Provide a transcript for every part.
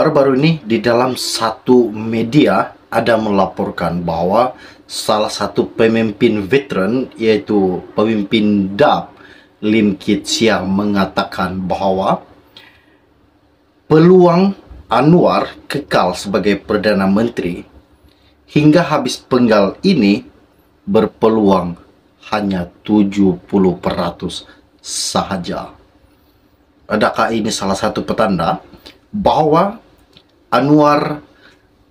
Baru-baru ini di dalam satu media ada melaporkan bahwa salah satu pemimpin veteran, yaitu pemimpin DAP Lim Kit Siang, mengatakan bahwa peluang Anwar kekal sebagai Perdana Menteri hingga habis penggal ini berpeluang hanya 70% sahaja. Adakah ini salah satu petanda bahwa Anwar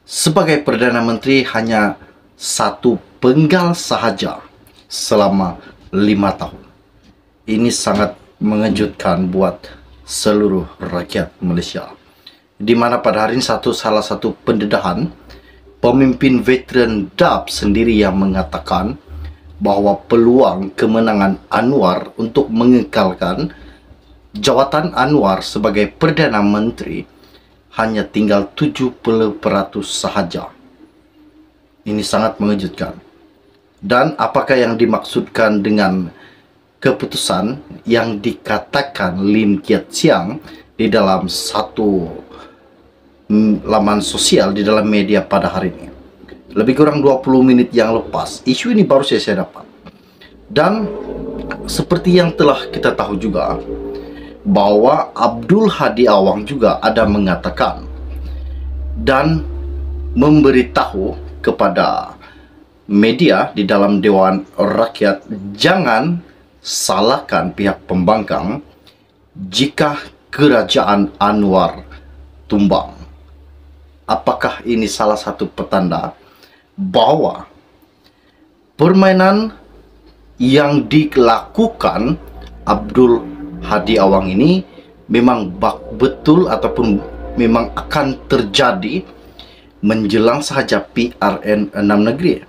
sebagai Perdana Menteri hanya satu penggal sahaja selama 5 tahun? Ini sangat mengejutkan buat seluruh rakyat Malaysia, di mana pada hari ini salah satu pendedahan pemimpin veteran DAP sendiri yang mengatakan bahwa peluang kemenangan Anwar untuk mengekalkan jawatan Anwar sebagai Perdana Menteri hanya tinggal 70% sahaja. Ini sangat mengejutkan. Dan apakah yang dimaksudkan dengan keputusan yang dikatakan Lim Kit Siang di dalam satu laman sosial di dalam media pada hari ini? Lebih kurang 20 menit yang lepas, isu ini baru saya dapat. Dan seperti yang telah kita tahu juga, bahwa Abdul Hadi Awang juga ada mengatakan dan memberitahu kepada media di dalam Dewan Rakyat, jangan salahkan pihak pembangkang jika kerajaan Anwar tumbang. Apakah ini salah satu petanda bahwa permainan yang dilakukan Abdul Hadi Awang ini memang betul ataupun memang akan terjadi menjelang sahaja PRN 6 negeri?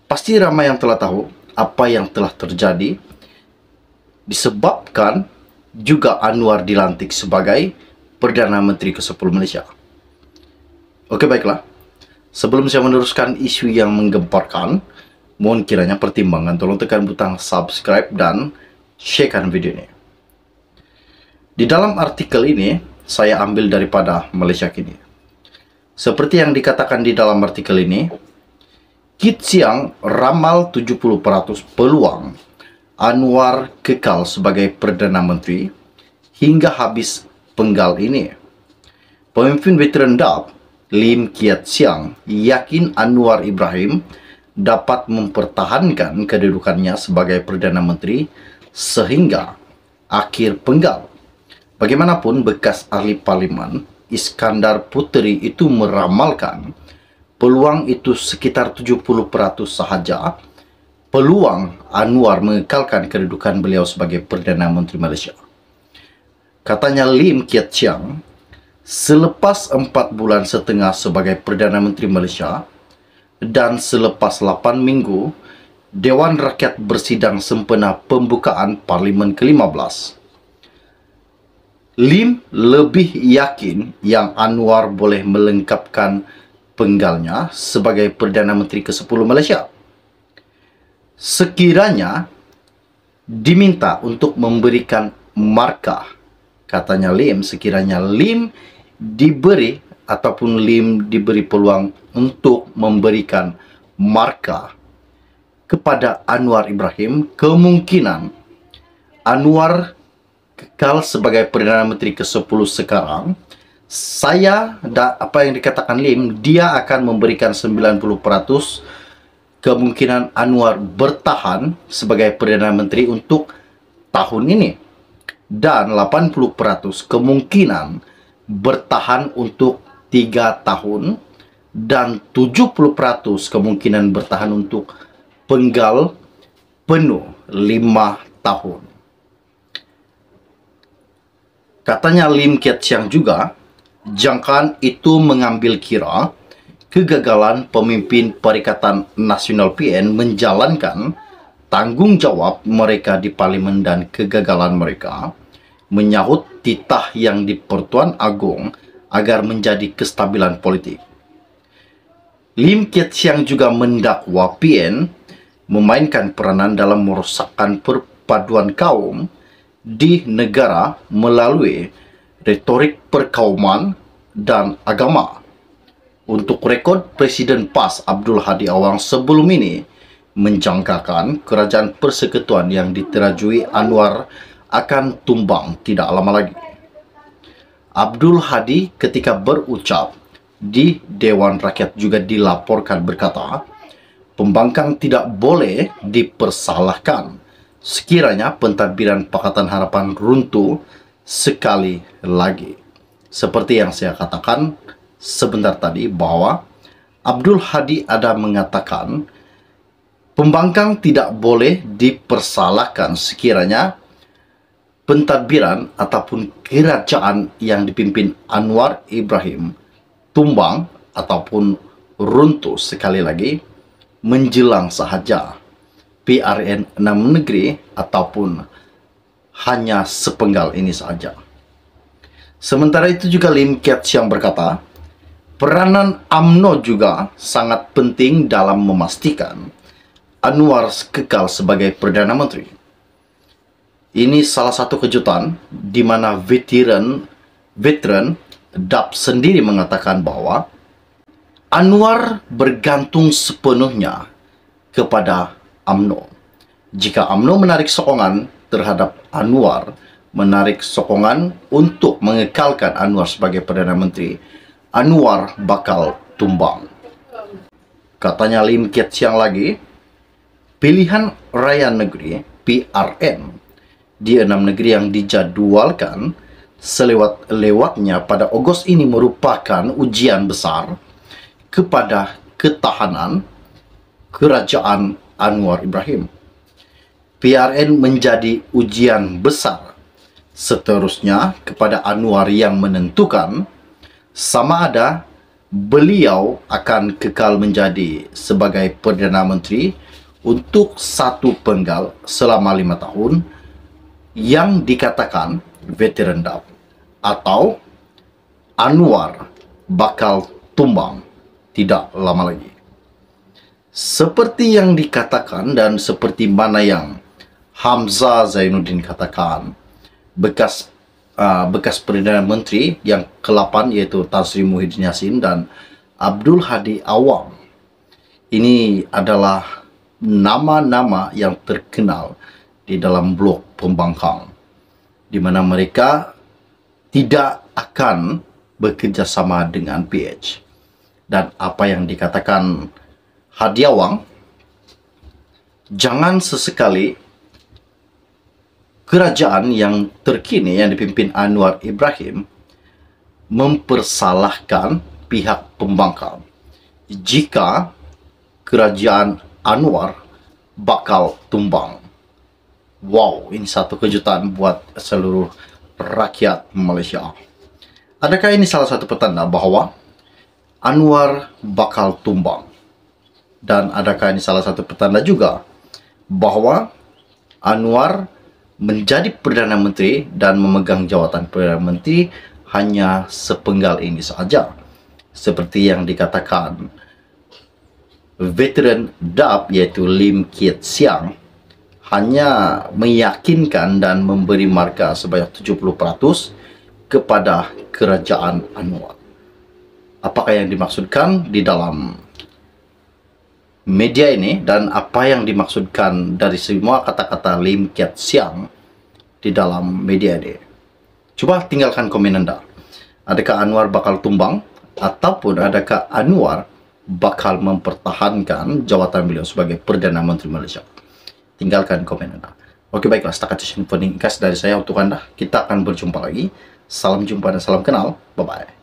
Pasti ramai yang telah tahu apa yang telah terjadi disebabkan juga Anwar dilantik sebagai Perdana Menteri ke-10 Malaysia. Oke, baiklah. Sebelum saya meneruskan isu yang menggemparkan, mohon kiranya pertimbangan tolong tekan butang subscribe dan sharekan video ini. Di dalam artikel ini saya ambil daripada Malaysia Kini. Seperti yang dikatakan di dalam artikel ini, Kit Siang ramal 70% peluang Anwar kekal sebagai Perdana Menteri hingga habis penggal ini. Pemimpin veteran DAP Lim Kit Siang yakin Anwar Ibrahim dapat mempertahankan kedudukannya sebagai Perdana Menteri sehingga akhir penggal. Bagaimanapun, bekas ahli parlimen Iskandar Puteri itu meramalkan peluang itu sekitar 70% sahaja peluang Anwar mengekalkan kedudukan beliau sebagai Perdana Menteri Malaysia. Katanya Lim Kit Siang, selepas 4 bulan setengah sebagai Perdana Menteri Malaysia dan selepas 8 minggu Dewan Rakyat bersidang sempena pembukaan Parlimen ke-15, Lim lebih yakin yang Anwar boleh melengkapkan penggalnya sebagai Perdana Menteri ke-10 Malaysia sekiranya diminta untuk memberikan markah. Katanya Lim, sekiranya Lim diberi peluang untuk memberikan markah kepada Anwar Ibrahim, kemungkinan Anwar kekal sebagai Perdana Menteri ke-10 sekarang. Apa yang dikatakan Lim, dia akan memberikan 90% kemungkinan Anwar bertahan sebagai Perdana Menteri untuk tahun ini, dan 80% kemungkinan bertahan untuk 3 tahun, dan 70% kemungkinan bertahan untuk penggal penuh 5 tahun. Katanya Lim Kit Siang juga, jangkaan itu mengambil kira kegagalan pemimpin Perikatan Nasional PN menjalankan tanggung jawab mereka di Parlimen dan kegagalan mereka menyahut titah yang di Pertuan Agong agar menjadi kestabilan politik. Lim Kit Siang juga mendakwa PN memainkan peranan dalam merosakkan perpaduan kaum di negara melalui retorik perkauman dan Agama. Untuk rekod, Presiden PAS Abdul Hadi Awang sebelum ini menjangkakan kerajaan persekutuan yang diterajui Anwar akan tumbang tidak lama lagi. Abdul Hadi ketika berucap di Dewan Rakyat juga dilaporkan berkata, pembangkang tidak boleh dipersalahkan sekiranya pentadbiran Pakatan Harapan runtuh sekali lagi. Seperti yang saya katakan sebentar tadi bahwa Abdul Hadi ada mengatakan pembangkang tidak boleh dipersalahkan sekiranya pentadbiran ataupun kerajaan yang dipimpin Anwar Ibrahim tumbang ataupun runtuh sekali lagi menjelang sahaja PRN 6 negeri ataupun hanya sepenggal ini saja. Sementara itu juga Lim Kiat Siang berkata, peranan UMNO juga sangat penting dalam memastikan Anwar kekal sebagai Perdana Menteri. Ini salah satu kejutan di mana veteran DAP sendiri mengatakan bahwa Anwar bergantung sepenuhnya kepada UMNO. Jika UMNO menarik sokongan terhadap Anwar, menarik sokongan untuk mengekalkan Anwar sebagai Perdana Menteri, Anwar bakal tumbang. Katanya Lim Kiat Siang lagi, pilihan raya negeri PRN di 6 negeri yang dijadwalkan selewat-lewatnya pada Ogos ini merupakan ujian besar kepada ketahanan kerajaan Anwar Ibrahim. PRN menjadi ujian besar seterusnya kepada Anwar yang menentukan sama ada beliau akan kekal menjadi sebagai Perdana Menteri untuk satu penggal selama 5 tahun yang dikatakan veteran DAP, atau Anwar bakal tumbang tidak lama lagi. Seperti yang dikatakan dan seperti mana yang Hamzah Zainuddin katakan, bekas Perdana Menteri yang ke-8 yaitu Tan Sri Muhyiddin Yassin dan Abdul Hadi Awang, ini adalah nama-nama yang terkenal di dalam blok pembangkang, di mana mereka tidak akan bekerja sama dengan PH. Dan apa yang dikatakan Hadi Awang, jangan sesekali kerajaan yang terkini yang dipimpin Anwar Ibrahim mempersalahkan pihak pembangkang jika kerajaan Anwar bakal tumbang. Wow, ini satu kejutan buat seluruh rakyat Malaysia. Adakah ini salah satu petanda bahwa Anwar bakal tumbang? Dan adakah ini salah satu petanda juga bahwa Anwar menjadi Perdana Menteri dan memegang jawatan Perdana Menteri hanya sepenggal ini saja? Seperti yang dikatakan veteran DAP yaitu Lim Kiat Siang, hanya meyakinkan dan memberi markah sebanyak 70% kepada kerajaan Anwar. Apakah yang dimaksudkan di dalam media ini dan apa yang dimaksudkan dari semua kata-kata Lim Kiat Siang di dalam media ini? Coba tinggalkan komen Anda. Adakah Anwar bakal tumbang ataupun adakah Anwar bakal mempertahankan jawatan beliau sebagai Perdana Menteri Malaysia? Tinggalkan komen Anda. Oke, baiklah, setakat info ringkas dari saya untuk Anda. Kita akan berjumpa lagi. Salam jumpa dan salam kenal. Bye-bye.